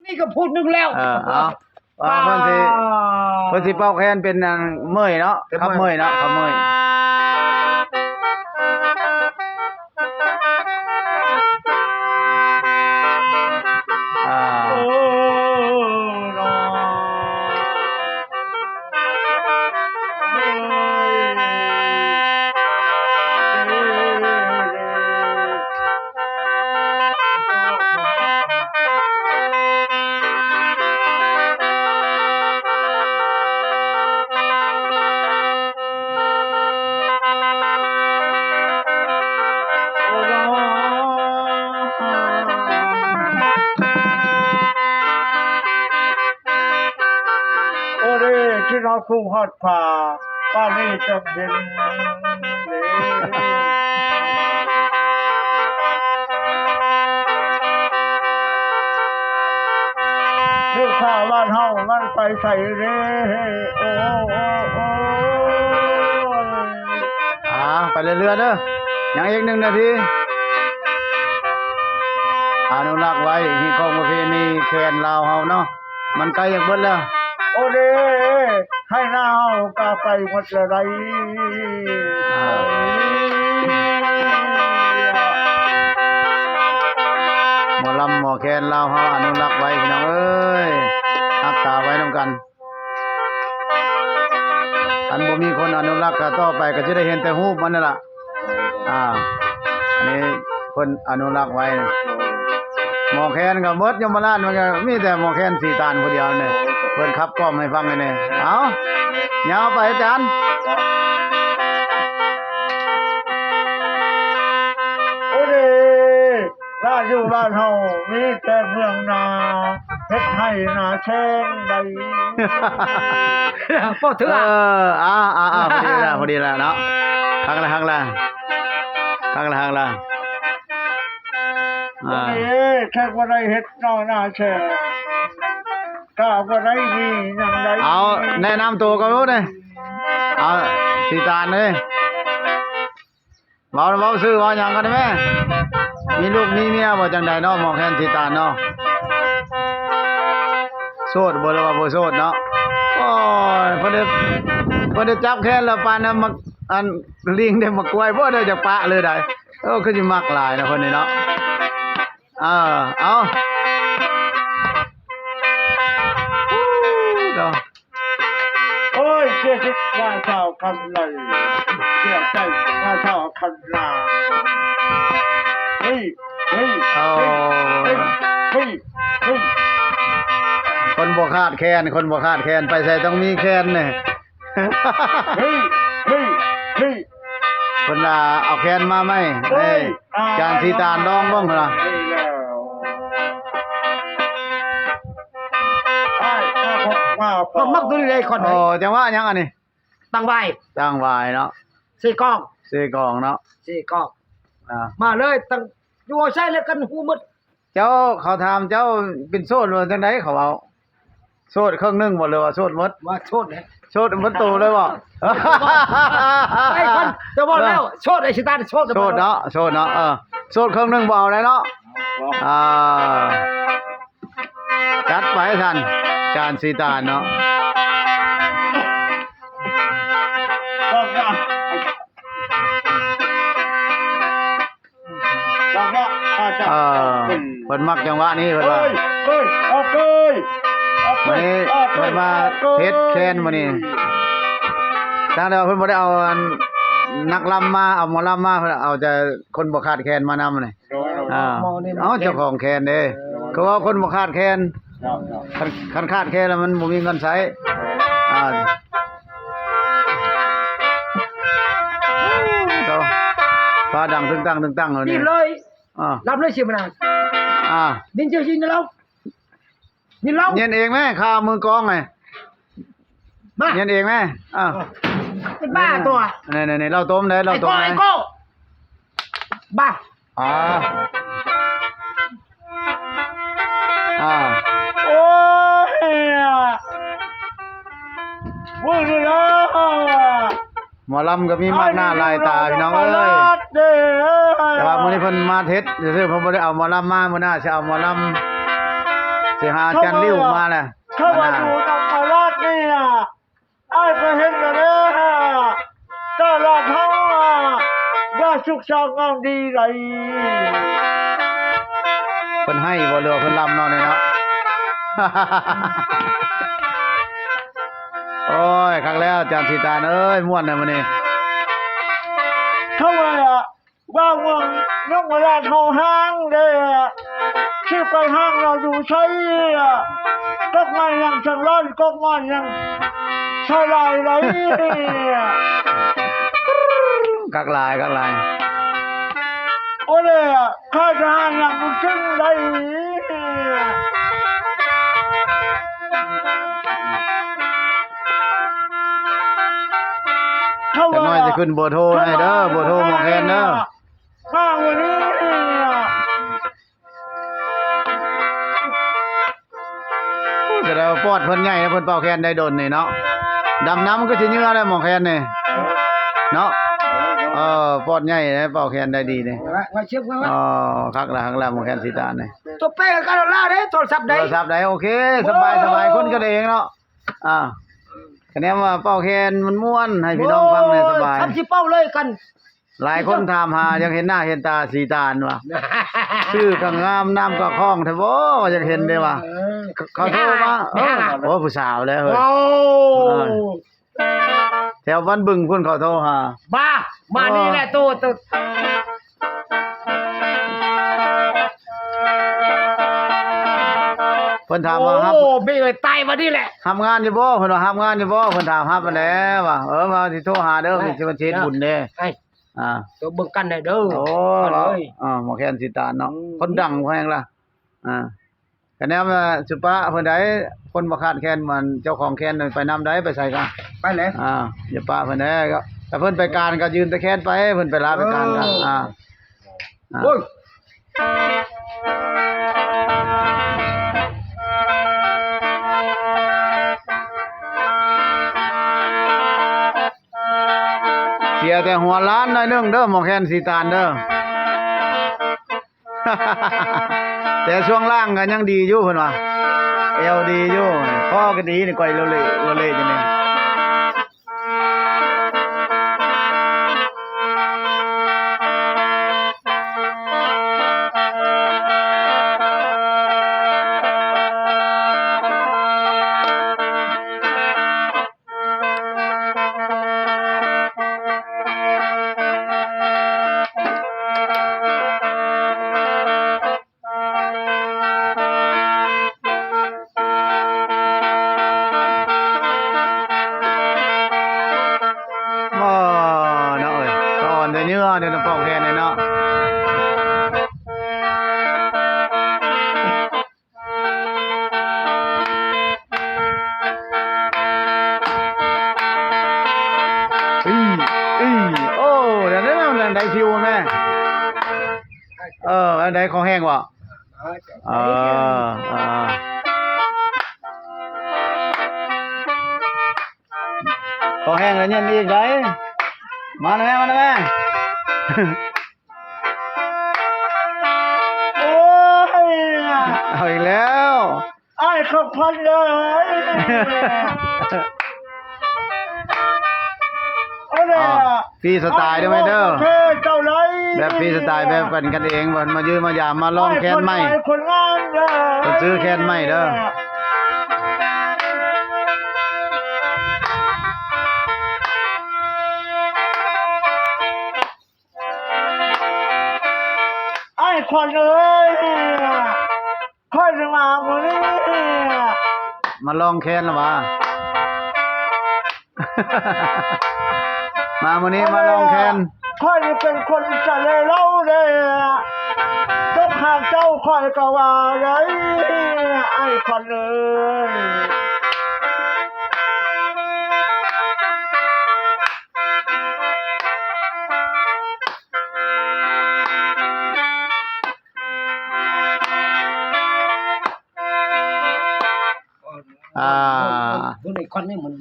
นี่ก็พูดนึงแล้วเอาว่าเพิ่นสิเป่าแคนเป็นเมื่อยเนาะครับเมื่อยเนาะครับเมื่อยที่เราคู่ฮอดผ่าป้านี่จำเป็นลูกข้าบ้านเฮามันไปใส่เร่โอ้ไปเรื่อยๆเด้อยังอีก1 นาทีอนุรักษ์ไว้ที่ของประเพณีแคนลาวเฮาเนาะมันใกล้จะเบิดแล้วโอ้เด้ให้หน้าเฮากาไปหมดอะไรหมอลำหมอแคนลาวเฮาอนุรักษ์ไว้พี่น้องเอ้ยรักษาไว้นำกันอันบ่มีคนอนุรักษ์ก็ต่อไปก็จะได้เห็นแต่รูปมันนั่นล่ะอันนี้เพิ่นอนุรักษ์ไว้หมอแคนก็หมดยมราชมันก็มีแต่หมอแคนสีตาลผู้เดียวนี่เพิ่นขับกล้อมให้ฟังนี่เอายาวไปอาจารย์โอ้เด้บ้านอยู่บ้านเฮามีแต่เมืองนาเฮ็ดให้นาแช่งใดบ่ถือพอดีแล้วเนาะข้างละแค่ว่าได้เฮ็ดนอหน้าแช่ก็ว่าได้มีอย่างใดเอาแนะนำตัวกันรู้เด้เอาสีตาลเลยเว้าชื่อว่าหยังกันได้มั้ยมีลูกมีเมียบ่จังได๋เนาะหมอแคนสีตาลเนาะโสดบ่ล่ะว่าบ่โสดเนาะโอ้ยเพิ่นได้จับแคนแล้วปานนั้นมักอันลิงได้มากล้วยบ่ได้จักปะเลยได้คือสิมักหลายนะเพิ่นนี่เนาะเอาโอ้ยเสียชิดว่าชาวคำเลยเสียใจว่าชาวคำลาเฮ้ยคนบ่คาดแคนไปใส่ต้องมีแคนนี่เฮ้ยคนน่ะเอาแคนมาไหมจานสีตาลน้องบ้องเหรอก็มักตัวนี้เลยคนโอ้จังว่าหยังอันนี้ตั้งไว้เนาะ4 กองเนาะ4 กองมาเลยตั้งอยู่ใช้แล้วกันฮู้หมดเจ้าเขาถามเจ้าเป็นโสดว่าจังได๋เขาเอาโสดครึ่งนึงบ่เลยว่าโสดหมดว่าโสดแหละโสดหมดตัวเลยบ่ไอ้คนจะบอกแล้วโสดไอ้สิตาโสดเนาะโสดครึ่งนึงบ่เอาได้เนาะจัดไปท่านจานสีตาลเนาะเพิ่นมักจังหวะนี้เพิ่นว่าวันนี้เพิ่นมาเฮ็ดแคนมื้อนี้ทางเดียวเพิ่นบ่ได้เอานักรำมาเอาหมอรำมาเพิ่นเอาแต่คนบ่ขาดแคนมานำนี่เอาเจ้าของแคนเด้คือว่าคนบ่ขาดแคนคันขาดแคนแล้วมันบ่มีเงินใช้ฟ้าดังตึงตังเลยนี่เลยรับเลยสิมานดินเจียวชินแล้วนี่เราเย็นเองมั้ยข้ามือกองไงมาเย็นเองมั้ยเป็นบ้าตัวนี่เราต้มได้เราต้มไอ้โก้บ้าโอ้ยวุ่นเลยหมอลำก็มีมากหน้าลายตาพี่น้องเอ้ยแต่ว่ามื้อนี้เพิ่นมาเฮ็ดซื่อๆเพิ่นบ่ได้เอาหมอลำมามื้อหน้าสิเอาหมอลำ สิหาจันริ้วมาแหละ เข้ามาอยู่ตรงตลาดนี่อ่ะไอ้ก็เห็นกันเลยตลาดเขาย่าสุขสาวงามดีไร เพิ่นให้บ่เรือเพิ่นลำเนาะนี่เนาะ โอ้ยครั้งแล้วจำสีตาเอ้ยม่วนเลยมื้อนี้ เข้ามาว่างวงนกมาลาดเขาห้างเลยชื่อไปห้างเราดูใช้ก็มายังชังร้อนก็มายังชายลายไร กักลาย โอ้เลยข้าจะหาอย่างมึงจึงไร จักหน่อยจะขึ้นเบอร์โทรให้เด้อเบอร์โทรหมอแคนเด้อ มาวันนี้ จะได้ปอดเพิ่นใหญ่นะเพิ่นเป่าแคนได้โดนนี่เนาะดำน้ำมันก็สิเหงื่อได้หมอแคนนี่เนาะปอดใหญ่นะเป่าแคนได้ดีนี่ ว่าเชื่อว่า อ๋อคักละหมอแคนสีตานี่ ตัวเป้กันล่าเด้โทรศัพท์ โท ได้ รศัพท์ได้โอเคสบายคนกันเองเนาะคะแนนว่าเป่าแคนมันม่วนให้พี่น้องฟังได้สบาย ทำสิเป้าเลยกัน หลายคนถามหาอยากเห็นหน้าเห็นตาสีตาลว่ะชื่อก็งามน้ำก็คล่องแท้บ่อยากเห็นเด้ว่ะเขาโทรมาโอ้ผู้สาวแล้วเฮ้ย โอ้ แถวบ้านบึงเพิ่นเขาโทรหา มานี่แหละตัว เพิ่นถามว่าครับ โอ้ไม่เอ่ยตายมานี่แหละ ทำงานอยู่บ่เพิ่นว่าทำงานอยู่บ่เพิ่นถามครับมาแล้วว่ะมาสิโทรหาเด้อสิมาเช็ดบุญเด้ ไอ้ตัวเบิ่งกันได้เด้อ โอ้หมอแคนสีตาลเนาะคนดังแพงล่ะคะแนนว่าสุปะเพิ่นได้คนบ่ขาดแคนมันเจ้าของแคนไปนำได้ไปใส่กัน ไปเลย อย่าป้าเพิ่นแน่ก็แต่เพิ่นไปการก็ยืนตะแคงไปเพิ่นไปลาไปการกันโอ้ยเสียแต่หัวล้านหน่อยนึงเด้อหมอแคนสีตาลเด้อ แต่ช่วงล่างก็ยังดีอยู่เพิ่นว่าเอวดีอยู่พ่อก็ดีนี่ก้อยโลเล่จังนี่เนาะเอ้ยก่อนจะเนื้อเดี๋ยวต้องปอกแคนเนาะโอ้เดี๋ยวนั้นมันได้ฟิวแม่อันใดของแห้งวะของแห้งแล้วเนี่ยมีอีกได้มาแม่โอ้ย เอาอีกแล้ว ไอ้ขับพันเลยโอ้เลย ฟรีสไตล์ได้ไหมเด้อ เจ้าไร แบบฟรีสไตล์แบบเป็นกันเองวันมายืนมายามมาลองแคนใหม่ คนงามเด้อ คนซื้อแคนใหม่เด้อไอ้คนเอ้ยค่อยจะมาวันนี้ มาลองแคนหรอวะ มาวันนี้มาลองแคน ค่อยเป็นคนจะเลยเล่าเลยต้องหากเจ้าค่อยก็ว่าไรไอ้คนเอ้ยคนในคนนี่มัน